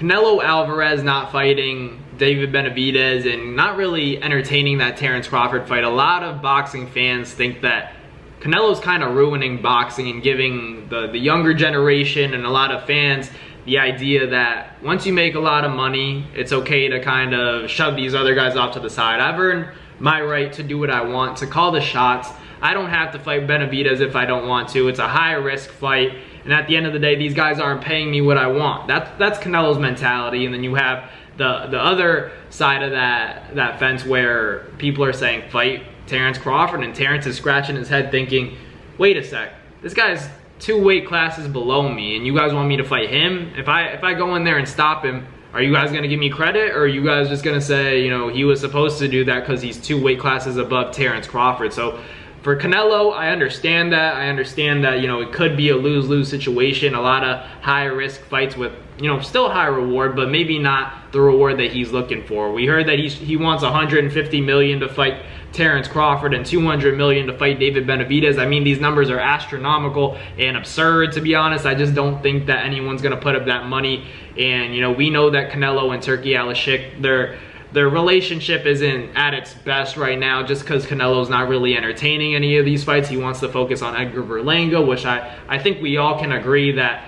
Canelo Alvarez not fighting David Benavidez and not really entertaining that Terence Crawford fight, a lot of boxing fans think that Canelo's kind of ruining boxing and giving the younger generation and a lot of fans the idea that once you make a lot of money, it's okay to kind of shove these other guys off to the side. I've earned my right to do what I want, to call the shots. I don't have to fight Benavidez if I don't want to. It's a high risk fight, and at the end of the day, these guys aren't paying me what I want. That's Canelo's mentality. And then you have the other side of that fence where people are saying fight Terence Crawford, and Terence is scratching his head thinking, wait a sec, this guy's 2 weight classes below me, and you guys want me to fight him? If I go in there and stop him, are you guys gonna give me credit, or are you guys just gonna say, you know, he was supposed to do that because he's 2 weight classes above Terence Crawford? So for Canelo, I understand that. I understand that, you know, it could be a lose-lose situation, a lot of high-risk fights with, you know, still high reward, but maybe not the reward that he's looking for. We heard that he wants $150 million to fight Terence Crawford and $200 million to fight David Benavidez. I mean, these numbers are astronomical and absurd, to be honest. I just don't think that anyone's gonna put up that money. And, you know, we know that Canelo and Turki Alashik, their relationship isn't at its best right now, just because Canelo's not really entertaining any of these fights. He wants to focus on Edgar Berlanga, which I think we all can agree that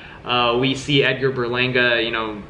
we see Edgar Berlanga, you know,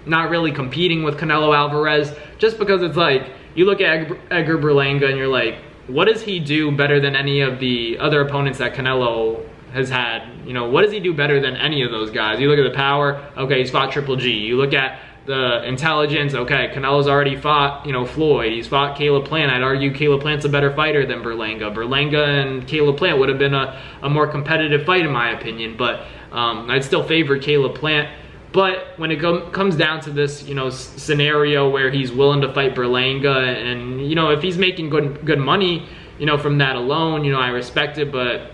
not really competing with Canelo Alvarez, just because it's like, you look at Edgar Berlanga and you're like, what does he do better than any of the other opponents that Canelo has had? You know, what does he do better than any of those guys? You look at the power, okay, he's fought Triple G. You look at the intelligence, okay, Canelo's already fought, you know, Floyd. He's fought Caleb Plant. I'd argue Caleb Plant's a better fighter than Berlanga. Berlanga and Caleb Plant would have been a more competitive fight in my opinion, but I'd still favor Caleb Plant. But when it comes down to this, you know, scenario where he's willing to fight Berlanga, and, you know, if he's making good money, you know, from that alone, you know, I respect it. But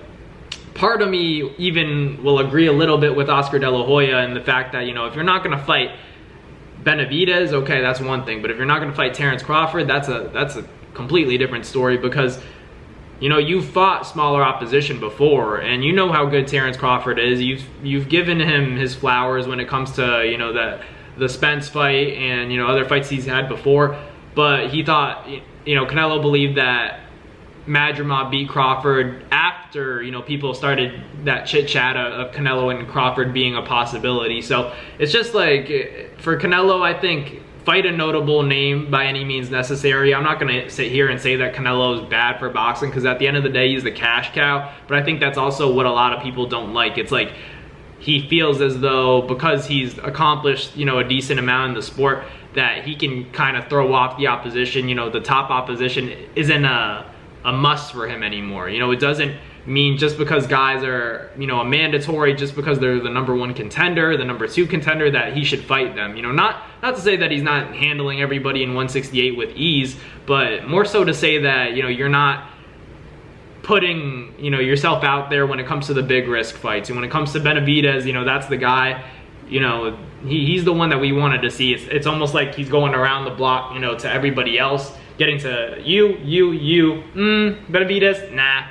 part of me even will agree a little bit with Oscar De La Hoya in the fact that, you know, if you're not going to fight Benavidez, okay, that's one thing. But if you're not going to fight Terence Crawford, that's a completely different story, because, you know, you've fought smaller opposition before, and you know how good Terence Crawford is. You've given him his flowers when it comes to, you know, the Spence fight and, you know, other fights he's had before. But he thought, you know, Canelo believed that Madrimov beat Crawford after, you know, people started that chit chat of Canelo and Crawford being a possibility. So it's just like, for Canelo, I think, fight a notable name by any means necessary. I'm not going to sit here and say that Canelo is bad for boxing, because at the end of the day, he's the cash cow. But I think that's also what a lot of people don't like. It's like he feels as though because he's accomplished, you know, a decent amount in the sport, that he can kind of throw off the opposition. You know, the top opposition isn't a must for him anymore. You know, it doesn't mean just because guys are, you know, a mandatory, just because they're the #1 contender, the #2 contender, that he should fight them. You know, not to say that he's not handling everybody in 168 with ease, but more so to say that, you know, you're not putting, you know, yourself out there when it comes to the big risk fights. And when it comes to Benavidez, you know, that's the guy, you know, he's the one that we wanted to see. It's almost like he's going around the block, you know, to everybody else, getting to you, Benavidez, nah,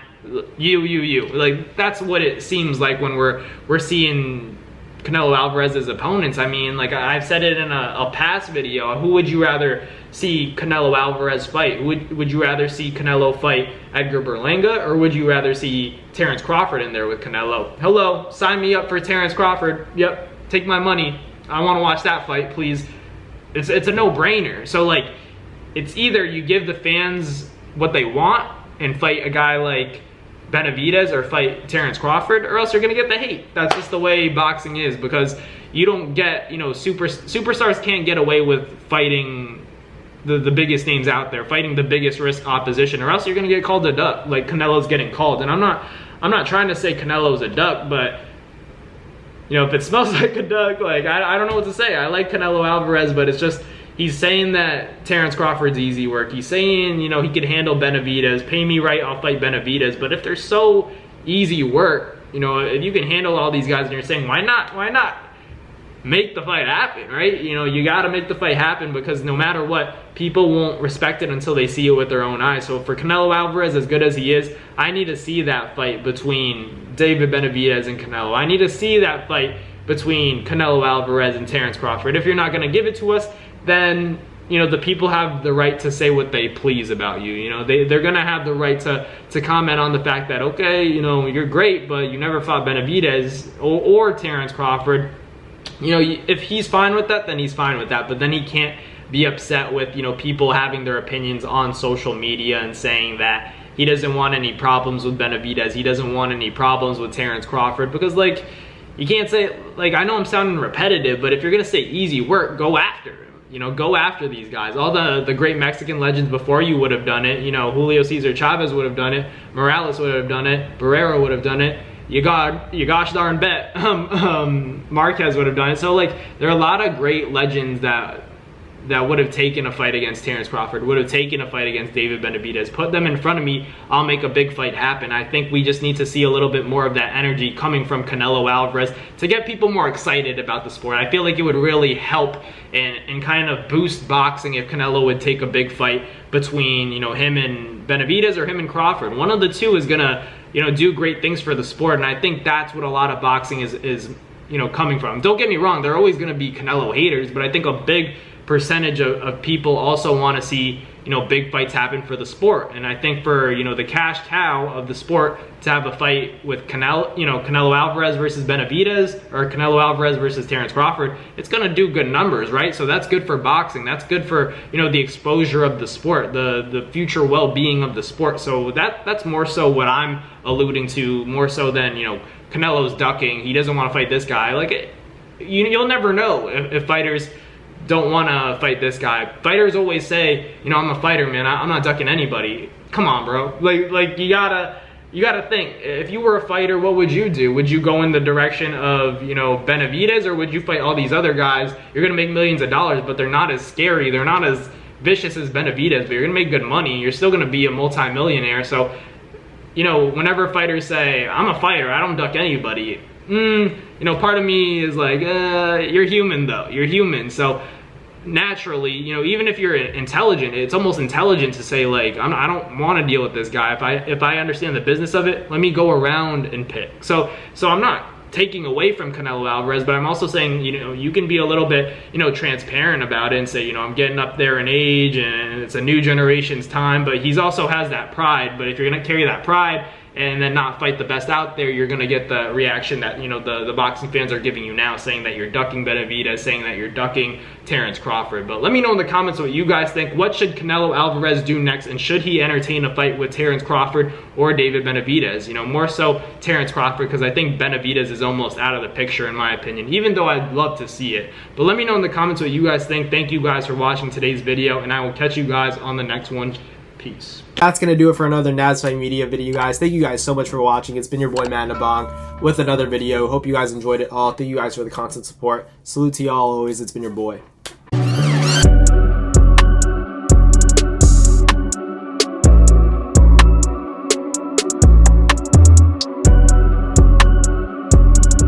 you. Like, that's what it seems like when we're seeing Canelo Alvarez's opponents. I mean, like I've said it in a past video, who would you rather see Canelo Alvarez fight? Would you rather see Canelo fight Edgar Berlanga, or would you rather see Terence Crawford in there with Canelo? Hello, sign me up for Terence Crawford. Yep, take my money. I want to watch that fight, please. It's a no-brainer. So, like, it's either you give the fans what they want and fight a guy like Benavidez or fight Terence Crawford, or else you're gonna get the hate. That's just the way boxing is, because you don't get, you know, superstars can't get away with fighting the biggest names out there, fighting the biggest risk opposition, or else you're gonna get called a duck, like Canelo's getting called. And I'm not trying to say Canelo's a duck, but, you know, if it smells like a duck, like, I don't know what to say. I like Canelo Alvarez, but it's just, he's saying that Terence Crawford's easy work. He's saying, you know, he could handle Benavidez. Pay me right, I'll fight Benavidez. But if they're so easy work, you know, if you can handle all these guys, and you're saying, why not? Why not make the fight happen, right? You know, you got to make the fight happen, because no matter what, people won't respect it until they see it with their own eyes. So for Canelo Alvarez, as good as he is, I need to see that fight between David Benavidez and Canelo. I need to see that fight between Canelo Alvarez and Terence Crawford. If you're not going to give it to us, then you know, the people have the right to say what they please about you. You know, they're going to have the right to comment on the fact that, okay, you know, you're great, but you never fought Benavidez or Terence Crawford. You know, if he's fine with that, then he's fine with that. But then he can't be upset with, you know, people having their opinions on social media and saying that he doesn't want any problems with Benavidez. He doesn't want any problems with Terence Crawford. Because, like, you can't say, like, I know I'm sounding repetitive, but if you're going to say easy work, go after him. You know, go after these guys. All the great Mexican legends before you would have done it. You know, Julio Cesar Chavez would have done it. Morales would have done it. Barrera would have done it. You gosh darn bet Marquez would have done it. So, like, there are a lot of great legends that would have taken a fight against Terence Crawford, would have taken a fight against David Benavidez. Put them in front of me, I'll make a big fight happen. I think we just need to see a little bit more of that energy coming from Canelo Alvarez to get people more excited about the sport. I feel like it would really help and kind of boost boxing if Canelo would take a big fight between, you know, him and Benavidez or him and Crawford. One of the two is gonna, you know, do great things for the sport, and I think that's what a lot of boxing is you know, coming from. Don't get me wrong, there are always gonna be Canelo haters, but I think a big percentage of people also want to see, you know, big fights happen for the sport. And I think for, you know, the cash cow of the sport to have a fight with Canelo, you know, Canelo Alvarez versus Benavidez or Canelo Alvarez versus Terence Crawford, it's going to do good numbers, right? So that's good for boxing. That's good for, you know, the exposure of the sport, the future well-being of the sport. So that's more so what I'm alluding to, more so than, you know, Canelo's ducking. He doesn't want to fight this guy. Like, you'll never know if fighters don't want to fight this guy. Fighters always say, you know, I'm a fighter, man. I'm not ducking anybody. Come on, bro. Like you gotta think. If you were a fighter, what would you do? Would you go in the direction of, you know, Benavidez, or would you fight all these other guys? You're gonna make millions of dollars, but they're not as scary. They're not as vicious as Benavidez, but you're gonna make good money. You're still gonna be a multi-millionaire. So, you know, whenever fighters say, I'm a fighter, I don't duck anybody, you know, part of me is like, you're human though. You're human. So naturally, you know, even if you're intelligent, it's almost intelligent to say, like, I don't want to deal with this guy. If I understand the business of it, let me go around and pick. So I'm not taking away from Canelo Alvarez, but I'm also saying, you know, you can be a little bit, you know, transparent about it and say, you know, I'm getting up there in age and it's a new generation's time, but he also has that pride. But if you're going to carry that pride and then not fight the best out there, you're going to get the reaction that, you know, the boxing fans are giving you now, saying that you're ducking Benavidez, saying that you're ducking Terence Crawford. But let me know in the comments what you guys think. What should Canelo Alvarez do next, and should he entertain a fight with Terence Crawford or David Benavidez? You know, more so Terence Crawford, because I think Benavidez is almost out of the picture in my opinion, even though I'd love to see it. But let me know in the comments what you guys think. Thank you guys for watching today's video, and I will catch you guys on the next one. Peace. That's going to do it for another Naz Fight Media video, guys. Thank you guys so much for watching. It's been your boy, Matt Nabong, with another video. Hope you guys enjoyed it all. Thank you guys for the constant support. Salute to y'all always. It's been your boy.